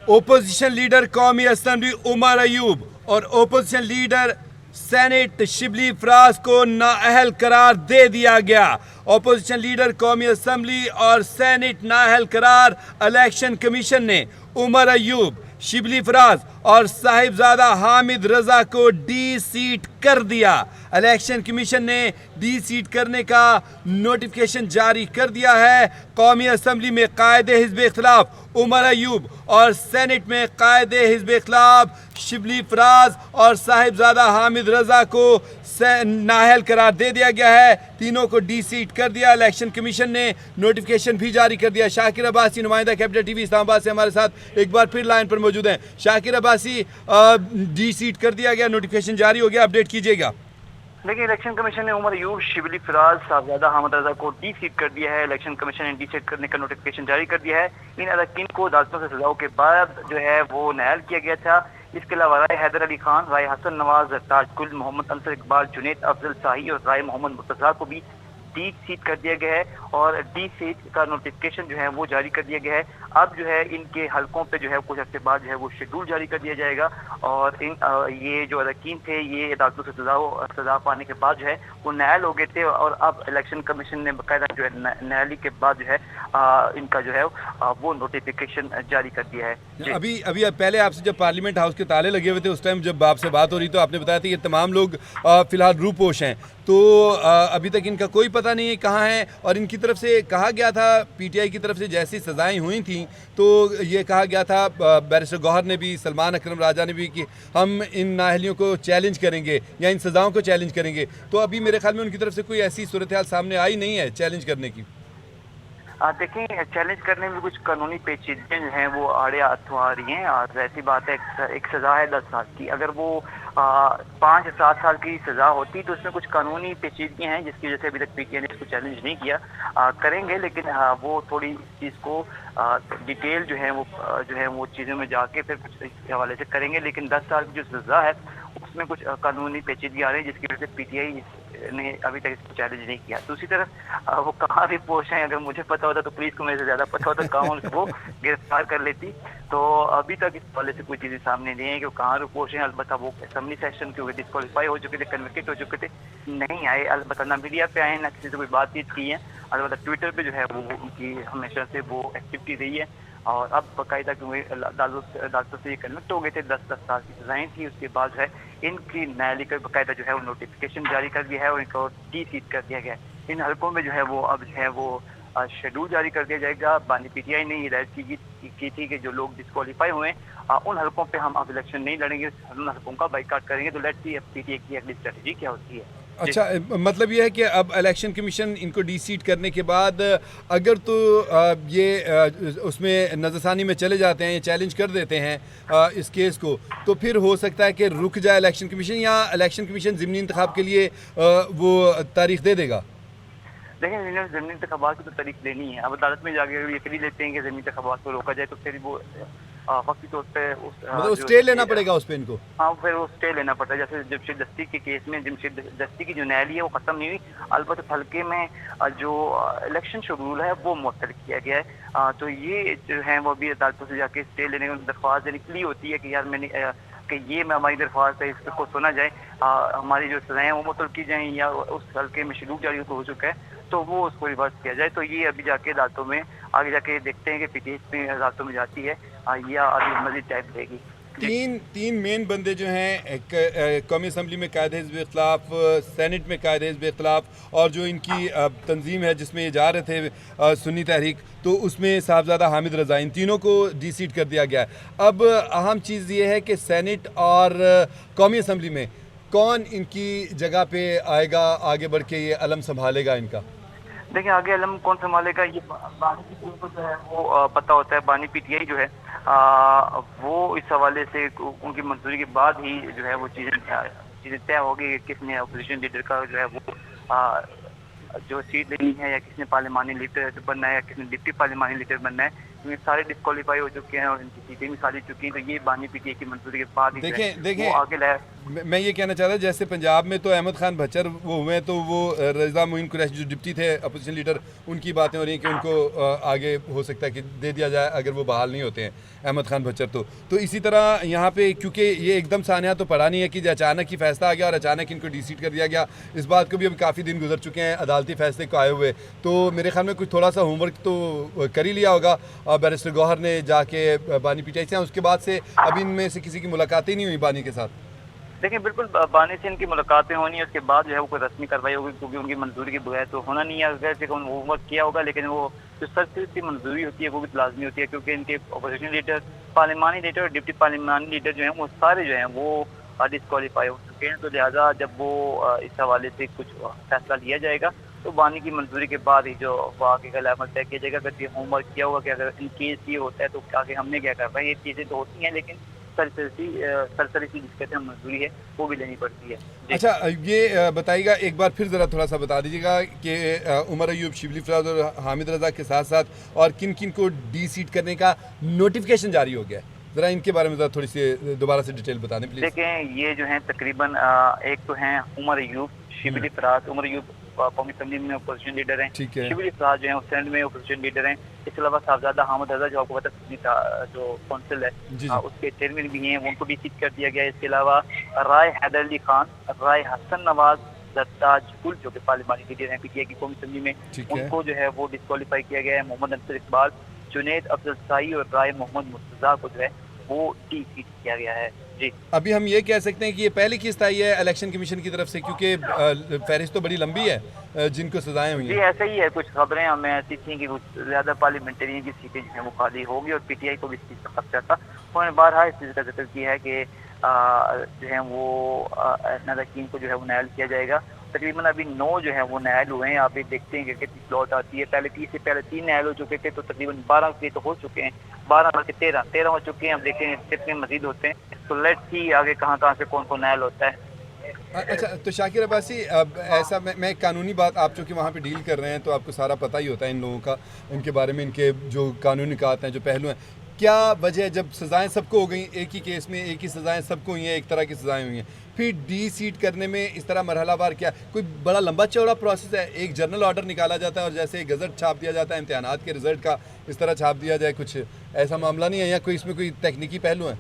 Opposition leader कौमी assembly Umar Ayub और opposition leader senate Shibli Faraz को नाअहल करार दे दिया गया। ओपोजिशन लीडर कौमी असम्बली और सेनेट नाअहल करार। इलेक्शन कमीशन ने उमर अयूब, शिबली फराज और साहिबजादा हामिद रजा को डी सीट कर दिया। इलेक्शन कमीशन ने डी सीट करने का नोटिफिकेशन जारी कर दिया है। कौमी असम्बली में कायदे हिज़्ब इख्तिलाफ उमर अयूब और सेनेट में कायदे हिज़्ब इख्तिलाफ शिबली फराज और साहिबजादा हामिद रजा को नाअहल करार दे दिया गया है। तीनों को डी सीट कर दिया। इलेक्शन कमीशन ने नोटिफिकेशन भी जारी कर दिया। शाकिर अब्बासी, नुमाइंदा कैपिटल टीवी इस्लामाबाद से हमारे साथ एक बार फिर लाइन पर मौजूद हैं। शाकिर अब्बासी, डी सीट कर दिया गया, नोटिफिकेशन जारी हो गया, अपडेट कीजिएगा। देखिए, इलेक्शन कमीशन ने उमर अयूब, शिबली फराज, साहिबजादा हामिद रजा को डी सीट कर दिया है। इलेक्शन कमीशन ने डी सीट करने का नोटिफिकेशन जारी कर दिया है। इन अरकान को अदालतों से सजाओं के बाद जो है वो नाअहल किया गया था। इसके अलावा राय हैदर अली खान, राय हसन नवाज, ताजकुल, मोहम्मद अंसर इकबाल, जुनैद अफजल शाही और राय मोहम्मद मुर्तजा को भी डी सीट कर दिया गया है और डी सीट का नोटिफिकेशन जो है वो जारी कर दिया गया है। अब जो है इनके हलकों पे जो है कुछ हफ्ते बाद जो है वो शेड्यूल जारी कर दिया जाएगा और ये जो अरकान थे ये अदालतों से सजा पाने के बाद जो है वो नाअहल हो गए थे और अब इलेक्शन कमीशन ने बाकायदा जो है नाअहली के बाद जो है इनका जो है वो नोटिफिकेशन जारी कर दिया है। अभी पहले आपसे जब पार्लियामेंट हाउस के ताले लगे हुए थे उस टाइम जब आपसे बात हो रही तो आपने बताया था ये तमाम लोग फिलहाल रूपोश हैं, तो अभी तक इनका कोई पता नहीं है कहाँ है। और इनकी तरफ से कहा गया था, पीटीआई की तरफ से जैसी सजाएं हुई थी तो ये कहा गया था, बैरिस्टर गौहर ने भी, सलमान अकरम राजा ने भी, कि हम इन नाअहलियों को चैलेंज करेंगे या इन सजाओं को चैलेंज करेंगे। तो अभी मेरे ख्याल में उनकी तरफ से कोई ऐसी सूरत हाल सामने आई नहीं है चैलेंज करने की। देखिए, चैलेंज करने में कुछ कानूनी पेचीदगियां जो हैं वो आड़े आ रही हैं। और ऐसी बात है, एक सज़ा है 10 साल की, अगर वो 5 या 7 साल की सज़ा होती तो उसमें कुछ कानूनी पेचीदगियां हैं जिसकी वजह से अभी तक पीटीआई ने इसको चैलेंज नहीं किया। करेंगे, लेकिन वो थोड़ी इस चीज़ को डिटेल जो है वो चीज़ों में जाके फिर कुछ इस हवाले से करेंगे। लेकिन 10 साल की जो सज़ा है उसमें कुछ कानूनी पेचीदगी आ रही है जिसकी वजह से पीटीआई ने अभी तक इसको चैलेंज नहीं किया। दूसरी तरफ वो कहाँ भी पोस्ट हैं, अगर मुझे पता होता तो पुलिस को मेरे से ज़्यादा पता होता, कहाँ उसको गिरफ्तार कर लेती। तो अभी तक इस हवाले से कोई चीज़ें सामने नहीं है कि वो कहाँ रुपोश हैं। अलबत्ता वो असेंबली सेशन के हुए डिस्क्वालीफाई हो चुके थे, कन्विक्टेड हो चुके थे, नहीं आए। अलबत्ता ना मीडिया पे आए, ना किसी से कोई बातचीत की है। अलबत्ता ट्विटर पे जो है वो उनकी हमेशा से वो एक्टिविटी रही है और अब बाकायदा क्योंकि अदालतों से ये कन्विक्ट हो गए थे, 10-10 साल की सजाएं थी। उसके बाद जो है इनकी न्यायालय का बाकायदा जो है वो नोटिफिकेशन जारी कर दिया है और इनको डी सीट कर दिया गया है। इन हलकों में जो है वो अब जो है वो शेड्यूल जारी कर दिया जाएगा। बानी पीटीआई ने हिदायत की थी कि जो लोग डिस्क्वालीफाई हुए उन हलकों पे हम अब इलेक्शन नहीं लड़ेंगे, उन हलकों का बाइकाट करेंगे। तो लेट्स सी अब पीटीआई की अगली स्ट्रेटजी क्या होती है। अच्छा, मतलब ये है कि अब इलेक्शन कमीशन इनको डी सीट करने के बाद अगर तो ये उसमें नज़रसानी में चले जाते हैं या चैलेंज कर देते हैं इस केस को, तो फिर हो सकता है कि रुक जाए इलेक्शन कमीशन, या इलेक्शन कमीशन ज़िमनी इंतखाब के लिए वो तारीख दे देगा। लेकिन इन्होंने ज़मीनी इंतखाबात की तो तारीख लेनी है। अब अदालत में जाके ये कह लेते हैं कि ज़मीनी इंतखाबात को रोका जाए तो फिर वो वक्ती तौर पर मतलब स्टे लेना पड़ेगा उस पर इनको। हाँ, फिर वो स्टे लेना पड़ता है। जैसे जमशेद दस्ती के केस में जमशेद दस्ती की जो न्यायालय है वो ख़त्म नहीं हुई, अलबत्ता हल्के में जो इलेक्शन शेड्यूल है वो मुअत्तल किया गया है। तो ये जो है वो भी अदालतों से जाके स्टे लेने की दरख्वास्त देने के लिए होती है कि यार मैंने कि ये हमारी दरख्वास्त है, इसको सुना जाए, हमारी जो सजाएं वो मुअत्तल की जाएँ या उस हल्के में शेड्यूल जारी हो चुका है तो वो उसको रिवर्स किया जाए। तो ये अभी जाके अदालतों में आगे जाके देखते हैं कि पीटीआई में अदालतों में जाती है या अभी मजीद टाइम देगी। तीन मेन बंदे जो हैं कौमी असम्बली में कायदे हिज़्ब इख्तिलाफ, सेनेट में कायदे हिज़्ब इख्तिलाफ और जो इनकी तंजीम है जिसमें ये जा रहे थे सुन्नी तहरीक, तो उसमें साहबजादा हामिद रजा, इन तीनों को डी सीट कर दिया गया है। अब अहम चीज़ ये है कि सेनेट और कौमी असम्बली में कौन इनकी जगह पे आएगा, आगे बढ़ के ये अलम संभालेगा इनका। देखिए, आगे अलम कौन संभालेगा ये बानी पीटीआई को जो है वो पता होता है। बानी पीटीआई जो है वो इस हवाले से उनकी मंजूरी के बाद ही जो है वो चीज़ें तय होगी कि किसने अपोजिशन लीडर का जो है वो जो सीट लेनी है या किसने पार्लिमानी लीडर बनना है या किसने डिप्टी पार्लिमानी लीडर बनना है। क्योंकि सारे डिस्क्वालीफाई हो चुके हैं और इनकी सीटें भी खाली चुकी हैं, तो ये बानी पीटीआई की मंजूरी के बाद ही जो है देखें वो आगे लाया। मैं ये कहना चाह रहा जैसे पंजाब में तो अहमद खान भच्चर वो हुए, तो वो रज़ा मोइन कुरैशी जो डिप्टी थे अपोजिशन लीडर, उनकी बातें हो रही हैं कि उनको आगे हो सकता है कि दे दिया जाए अगर वो बहाल नहीं होते हैं अहमद खान भच्चर। तो इसी तरह यहाँ पे क्योंकि ये एकदम सानिया तो पड़ा नहीं है कि अचानक ही फैसला आ गया और अचानक इनको डिसीट कर दिया गया, इस बात को भी अभी काफ़ी दिन गुजर चुके हैं अदालती फैसले को आए हुए। तो मेरे ख्याल में कुछ थोड़ा सा होमवर्क तो कर ही लिया होगा बैरिस्टर गौहर ने जाके बानी पीटीआई से। उसके बाद से अभी इनमें से किसी की मुलाकात ही नहीं हुई बानी के साथ। देखिए बिल्कुल बानी से इनकी मुलाकातें होनी है, उसके बाद जो है वो कोई रस्मी कार्रवाई होगी, क्योंकि उनकी मंजूरी के बगैर तो होना नहीं है। अगर होमवर्क किया होगा, लेकिन वो जो सरसरी मंजूरी होती है वो भी लाजमी होती है, क्योंकि इनके अपोजिशन लीडर, पार्लिमानी लीडर और डिप्टी पार्लिमानी लीडर जो हैं वो सारे जो हैं वो डिस्क्वालीफाई हो चुके हैं। तो लिहाजा जब वो इस हवाले से कुछ फैसला लिया जाएगा तो बानी की मंजूरी के बाद ही जो आगे का अमल तय किया जाएगा। अगर ये होमवर्क किया होगा कि अगर इन केस ये होता है तो आगे हमने क्या करना है, ये चीज़ें तो होती हैं, लेकिन सरसरी सी जिस कहते हैं मंजूरी है वो भी लेनी पड़ती है। अच्छा ये बताइएगा एक बार फिर ज़रा थोड़ा सा बता दीजिएगा कि उमर अयूब, शिबली फराज और हामिद रज़ा के साथ साथ और किन किन को डी सीट करने का नोटिफिकेशन जारी हो गया है, ज़रा इनके बारे में ज़रा थोड़ी सी दोबारा से डिटेल बता दें प्लीज़। देखें ये जो है तकरीबन एक तो हैं उमर अयूब, शिबली फराज। उमर अयूब कौमी असम्बली में अपोजिशन लीडर हैं, शिबली फराज जो है सेनेट में अपोजिशन लीडर हैं। इसके अलावा साहबजादा हामिद रज़ा जो आपको पता जो कौंसिल है उसके चेयरमैन भी हैं, उनको भी सीट कर दिया गया है। इसके अलावा राय हैदर अली खान, राय हसन नवाज, सरताज गुल जो कि पार्लिमानी लीडर हैं पीटीआई की कौमी असम्बली में, उनको जो है वो डिस्क्वालीफाई किया गया है। मोहम्मद अंसर इकबाल, जुनैद अफजल साई और राय मोहम्मद मुर्तज़ा को जो है वो डी सीट किया गया है। जी अभी हम ये कह सकते हैं कि ये पहली किस्त आई है इलेक्शन कमीशन की तरफ से, क्योंकि फहरिस्त तो बड़ी लंबी है जिनको सजाएं हुई हैं। जी ऐसा ही है, कुछ खबरें हमें ऐसी थी कि कुछ ज़्यादा पार्लियामेंटेरियन की सीटें जो हैं वो खाली होगी और पीटीआई को भी इस चीज़ का खर्चा था। उन्होंने बारहा इस चीज़ का जिक्र किया है कि जो है वो नारकीन को जो है वो नायल किया जाएगा। तकरीबन अभी 9 जो है वो नायल हुए हैं। आप ये देखते हैं कि कितनी स्लॉट आती है। पहले 30 से पहले 3 नायल हो चुके थे, तो तकरीबन 12 के तो हो चुके हैं, 12 के 13 हो चुके हैं। अब देखते हैं कितने मजीद होते हैं। तो लेट्स सी आगे कहाँ से कौन नायल होता है। अच्छा तो शाकिर अब्बासी, अब ऐसा मैं कानूनी बात, आप चूँकि वहाँ पे डील कर रहे हैं तो आपको सारा पता ही होता है इन लोगों का, इनके बारे में, इनके जो कानूनी निकात हैं, जो पहलू हैं। क्या वजह है जब सज़ाएं सबको हो गई, एक ही केस में एक ही सज़ाएं सबको हुई हैं, एक तरह की सज़ाएं हुई हैं, फिर डी सीट करने में इस तरह मरहलावार क्या कोई बड़ा लंबा चौड़ा प्रोसेस है? एक जर्नल ऑर्डर निकाला जाता है और जैसे गज़ट छाप दिया जाता है इम्तिहानात के रिज़ल्ट का, इस तरह छाप दिया जाए, कुछ ऐसा मामला नहीं है या कोई इसमें कोई तकनीकी पहलू है?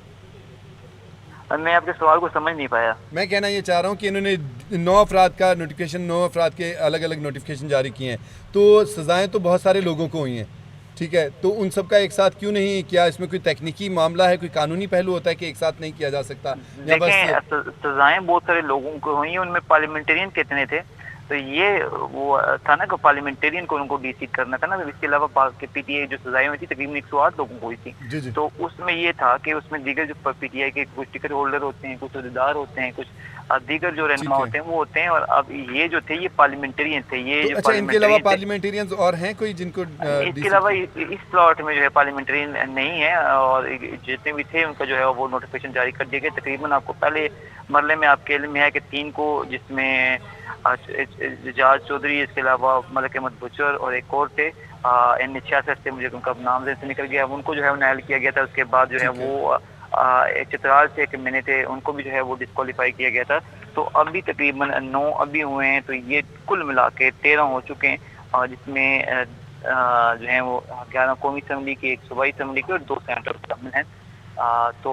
मैं आपके सवाल को समझ नहीं पाया। मैं कहना ये चाह रहा हूँ कि इन्होंने 9 अफराद का नोटिफिकेशन, 9 अफराद के अलग अलग नोटिफिकेशन जारी किए हैं, तो सज़ाएँ तो बहुत सारे लोगों को हुई हैं, ठीक है, तो उन सब का एक साथ क्यों नहीं? क्या इसमें कोई तकनीकी मामला है, कोई कानूनी पहलू होता है कि एक साथ नहीं किया जा सकता? या बस सजाएं बहुत सारे लोगों को हुई हैं, उनमें पार्लियामेंटेरियन कितने थे? तो ये वो था ना कि पार्लियामेंटेरियन को उनको डिसीट करना था ना। इसके अलावा पीटीआई जो सजाएं हुई थी तकरीबन 108 लोगों को हुई थी। तो उसमें ये था कि उसमें दीगर जो पीटीआई के कुछ टिकट होल्डर होते हैं, कुछ अहदेदार होते हैं, कुछ दीगर जो रहनुमा होते हैं वो होते हैं, और अब ये जो थे ये पार्लियामेंटेरियन थे। ये तो अच्छा, इनके अलावा पार्लियामेंटेरियन और हैं कोई जिनको? इसके अलावा इस प्लॉट में जो है पार्लियामेंटेरियन नहीं है, और जितने भी थे उनका जो है वो नोटिफिकेशन जारी कर दिया गया। तकरीबन आपको पहले मरले में आपके इल्म में है कि 3 को, जिसमें एजाज चौधरी, इसके अलावा मलिक अहमद बुचर और एक और थे N66 से, मुझे उनका नाम से निकल गया, उनको जो है नायल किया गया था। उसके बाद जो है वो चित्राल से एक मैंने थे, उनको भी जो है वो डिस्क्वालीफाई किया गया था। तो अभी तकरीबन 9 अभी हुए हैं, तो ये कुल मिला के 13 हो चुके हैं, जिसमें जो है वो 11 कौमी असम्बली की, 1 सूबाई असम्बली की और 2 सेनेटर शामिल हैं। तो